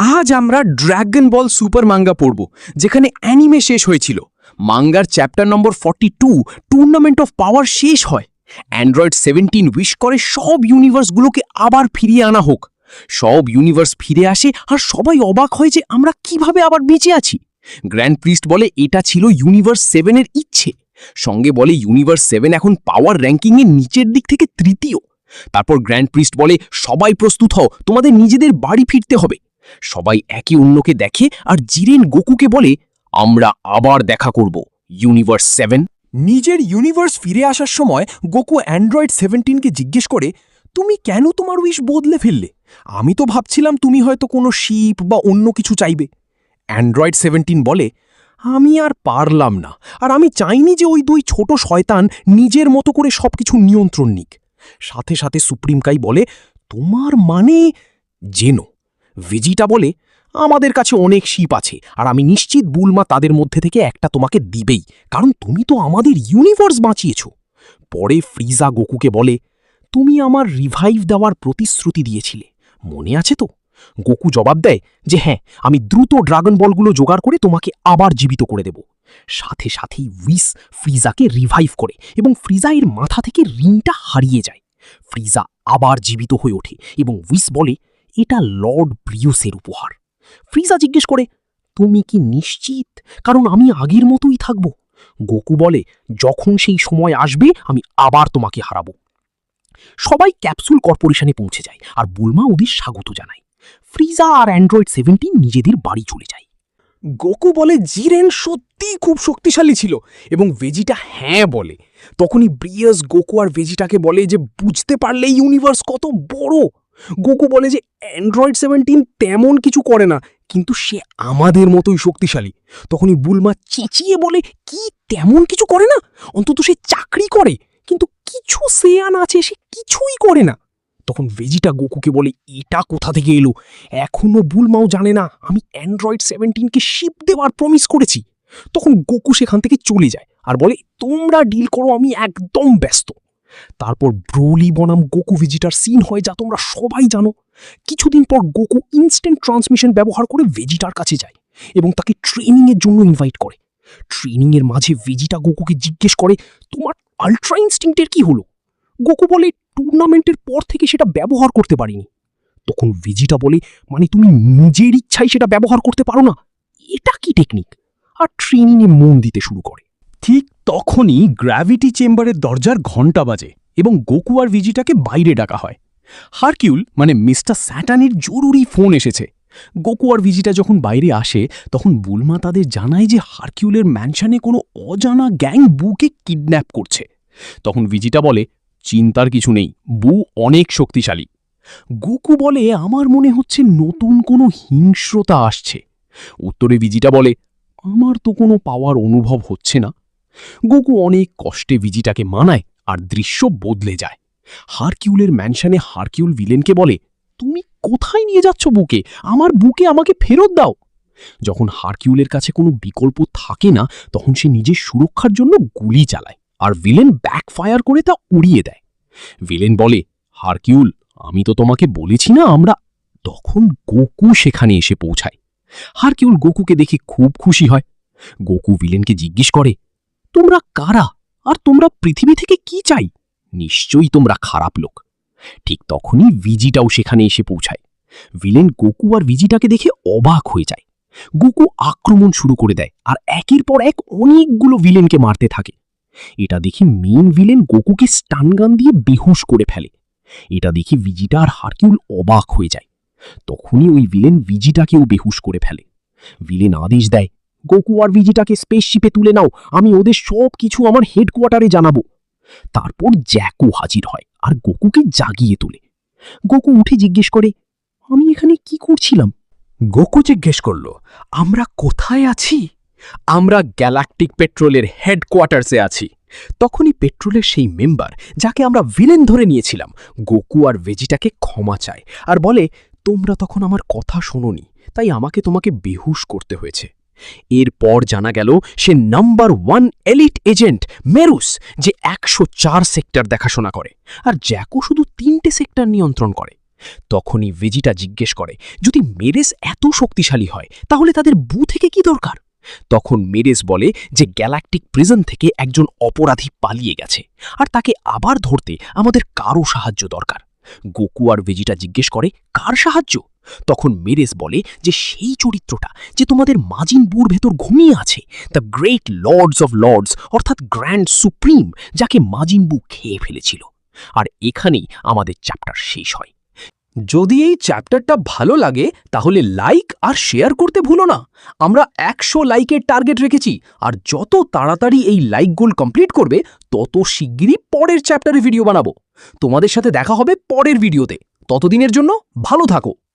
আজ আমরা ড্রাগন বল super manga পড়ব, যেখানে অ্যানিমে শেষ হয়েছিল। Munger chapter number 42 tournament of power শেষ হয়। অ্যান্ড্রয়েড 17 উইশ করে সব ইউনিভার্সগুলোকে আবার ফিরিয়ে আনা হোক। সব ইউনিভার্স ফিরে আসে আর সবাই অবাক হয় যে আমরা কিভাবে আবার বেঁচে আছি। গ্র্যান্ড প্রিস্ট বলে এটা ছিল ইউনিভার্স 7-এর ইচ্ছে। সঙ্গে বলে ইউনিভার্স 7 এখন পাওয়ার র্যাঙ্কিংয়ের নিচের দিক থেকে তৃতীয়। তারপর গ্র্যান্ড প্রিস্ট বলে সবাই প্রস্তুত হও, তোমাদের নিজেদের বাড়ি ফিরতে হবে। সবাই একে অন্যকে দেখে আর জিরেন গোকুকে বলে আমরা আবার দেখা করব ইউনিভার্স 7। নিজের ইউনিভার্স ফিরে আসার সময় গোকু অ্যান্ড্রয়েড 17কে জিজ্ঞেস করে, তুমি কেন তোমার উইশ বদলে ফেললে? আমি তো ভাবছিলাম তুমি হয়তো কোনো শিপ বা অন্য কিছু চাইবে। অ্যান্ড্রয়েড 17 বলে, আমি আর পারলাম না, আর আমি চাইনি যে ওই দুই ছোট শয়তান নিজের মতো করে সবকিছু নিয়ন্ত্রণ নিক। সাথে সাথে সুপ্রিম কাই বলে, তোমার মানে জেনো। ভেজিটা বলে, আমাদের কাছে অনেক শিপ আছে, আর আমি নিশ্চিত বুলমা তাদের মধ্যে থেকে একটা তোমাকে দিবেই, কারণ তুমি তো আমাদের ইউনিভার্স বাঁচিয়েছ। পরে ফ্রিজা গোকুকে বলে, তুমি আমার রিভাইভ দেওয়ার প্রতিশ্রুতি দিয়েছিলে, মনে আছে তো? গোকু জবাব দেয় যে হ্যাঁ, আমি দ্রুত ড্রাগন বলগুলো জোগাড় করে তোমাকে আবার জীবিত করে দেব। সাথে সাথেই উইস ফ্রিজাকে রিভাইভ করে এবং ফ্রিজা এর মাথা থেকে রিংটা হারিয়ে যায়। ফ্রিজা আবার জীবিত হয়ে ওঠে এবং উইস বলে, এটা লর্ড ব্রিউসের উপহার। ফ্রিজা জিজ্ঞেস করে, তুমি কি নিশ্চিত? কারণ আমি আগের মতোই থাকব। গোকু বলে, যখন সেই সময় আসবে আমি আবার তোমাকে হারাবো। সবাই ক্যাপসুল কর্পোরেশনে পৌঁছে যায় আর বুলমা ওদের স্বাগত জানায়। ফ্রিজা আর অ্যান্ড্রয়েড 17 নিজেদের বাড়ি চলে যায়। গোকু বলে জিরেন সত্যিই খুব শক্তিশালী ছিল এবং ভেজিটা হ্যাঁ বলে। তখনই ব্রিয়াস গোকু আর ভেজিটাকে বলে যে বুঝতে পারলে ইউনিভার্স কত বড়। গোকু বলে যে অ্যান্ড্রয়েড 17 তেমন কিছু করে না, কিন্তু সে আমাদের মতোই শক্তিশালী। তখনই বুলমা চেঁচিয়ে বলে, কি তেমন কিছু করে না? অন্তত সে চাকরি করে, কিন্তু কিছু সেয়ান আছে সে কিছুই করে না। তখন ভেজিটা গোকুকে বলে, এটা কোথা থেকে এলো? এখনো বুলমাও জানে না আমি অ্যান্ড্রয়েড 17কে শিপ দেওয়ার প্রমিস করেছি। তখন গোকু সেখান থেকে চলে যায় আর বলে, তোমরা ডিল করো, আমি একদম ব্যস্ত। তারপর ব্রোলি বনাম গোকু ভেজিটার সিন হয়, যা তোমরা সবাই জানো। কিছুদিন পর গোকু ইনস্ট্যান্ট ট্রান্সমিশন ব্যবহার করে ভেজিটার কাছে যায় এবং তাকে ট্রেনিংয়ের জন্য ইনভাইট করে। ট্রেনিংয়ের মাঝে ভেজিটা গোকুকে জিজ্ঞেস করে, তোমার আল্ট্রা ইনস্টিংক্টের কি হলো? গোকু বলে, টুর্নামেন্টের পর থেকে সেটা ব্যবহার করতে পারিনি। তখন ভেজিটা বলে, মানে তুমি নিজের ইচ্ছায় সেটা ব্যবহার করতে পারো না? এটা কি টেকনিক? আর ট্রেনিংয়ে মন দিতে শুরু করে। ঠিক তখনই গ্র্যাভিটি চেম্বারের দরজার ঘণ্টা বাজে এবং গোকু আর ভিজিটাকে বাইরে ডাকা হয়। হারকিউল মানে মিস্টার স্যাটানের জরুরি ফোন এসেছে। গোকু আর ভিজিটা যখন বাইরে আসে তখন বুলমা তাদের জানায় যে হারকিউলের ম্যানশনে কোনো অজানা গ্যাং বুকে কিডন্যাপ করছে। তখন ভিজিটা বলে, চিন্তার কিছু নেই, বু অনেক শক্তিশালী। গোকু বলে, আমার মনে হচ্ছে নতুন কোনো হিংস্রতা আসছে। উত্তরে ভিজিটা বলে, আমার তো কোনো পাওয়ার অনুভব হচ্ছে না। গোকু অনেক কষ্টে ভিজিটাকে মানায় আর দৃশ্য বদলে যায়। হারকিউলের ম্যানশনে হারকিউল ভিলেনকে বলে, তুমি কোথায় নিয়ে যাচ্ছ বুকে? আমার বুকে আমাকে ফেরত দাও। যখন হারকিউলের কাছে কোনো বিকল্প থাকে না তখন সে নিজের সুরক্ষার জন্য গুলি চালায় আর ভিলেন ব্যাকফায়ার করে তা উড়িয়ে দেয়। ভিলেন বলে, হারকিউল, আমি তো তোমাকে বলেছি না আমরা। তখন গোকু সেখানে এসে পৌঁছায়। হারকিউল গোকুকে দেখে খুব খুশি হয়। গোকু ভিলেনকে জিজ্ঞেস করে, তোমরা কারা আর তোমরা পৃথিবী থেকে কি চাই? নিশ্চয়ই তোমরা খারাপ লোক। ঠিক তখনই ভিজিটাও সেখানে এসে পৌঁছায়। ভিলেন গোকু আর ভিজিটাকে দেখে অবাক হয়ে যায়। গোকু আক্রমণ শুরু করে দেয় আর একের পর এক অনেকগুলো ভিলেনকে মারতে থাকে। এটা দেখে মেইন ভিলেন গোকুকে স্টানগান দিয়ে বেহুশ করে ফেলে। এটা দেখে ভিজিটা আর হারকিউল অবাক হয়ে যায়। তখনই ওই ভিলেন ভিজিটাকেও বেহুশ করে ফেলে। ভিলেন আদেশ দেয়, গোকু আর ভিজিটাকে স্পেসশিপে তুলে নাও, আমি ওদের সব কিছু আমার হেডকোয়ার্টারে জানাবো। তারপর জ্যাকো হাজির হয় আর গোকুকে জাগিয়ে তোলে। গোকু উঠে জিজ্ঞেস করে, আমি এখানে কি করছিলাম? গোকু জিজ্ঞেস করল, আমরা কোথায় আছি? আমরা গ্যালাকটিক পেট্রোলের হেডকোয়ার্টার্সে আছি। তখনই পেট্রোলের সেই মেম্বার, যাকে আমরা ভিলেন ধরে নিয়েছিলাম, গোকু আর ভেজিটাকে ক্ষমা চায় আর বলে, তোমরা তখন আমার কথা শোনোনি, তাই আমাকে তোমাকে বেহুশ করতে হয়েছে। এরপর জানা গেল সে নাম্বার 1 এলিট এজেন্ট মেরুস, যে 104 সেক্টর দেখাশোনা করে, আর জ্যাকো শুধু 3টে সেক্টর নিয়ন্ত্রণ করে। তখনই ভেজিটা জিজ্ঞেস করে, যদি মেরেস এত শক্তিশালী হয় তাহলে তাদের বু থেকে কি দরকার? তখন মেরেস বলে যে গ্যালাকটিক প্রিজন থেকে একজন অপরাধী পালিয়ে গেছে, আর তাকে আবার ধরতে আমাদের কারো সাহায্য দরকার। গোকু আর ভেজিটা জিজ্ঞেস করে, কার সাহায্য? তখন মেরেস বলে যে সেই চরিত্রটা যে তোমাদের মাজিন বুর ভেতর ঘুমিয়ে আছে, the great lords of lords, অর্থাৎ গ্র্যান্ড সুপ্রিম, যাকে মাজিন বু খেয়ে ফেলেছিল। আর এখানেই আমাদের চ্যাপ্টার শেষ হয়। যদি এই চ্যাপ্টারটা ভালো লাগে তাহলে লাইক আর শেয়ার করতে ভুলো না। আমরা 100 লাইকের টার্গেট রেখেছি, আর যত তাড়াতাড়ি এই লাইক গোল কমপ্লিট করবে তত শিগগিরই পরের চ্যাপ্টারে ভিডিও বানাবো। তোমাদের সাথে দেখা হবে পরের ভিডিওতে। ততদিনের জন্য ভালো থাকো।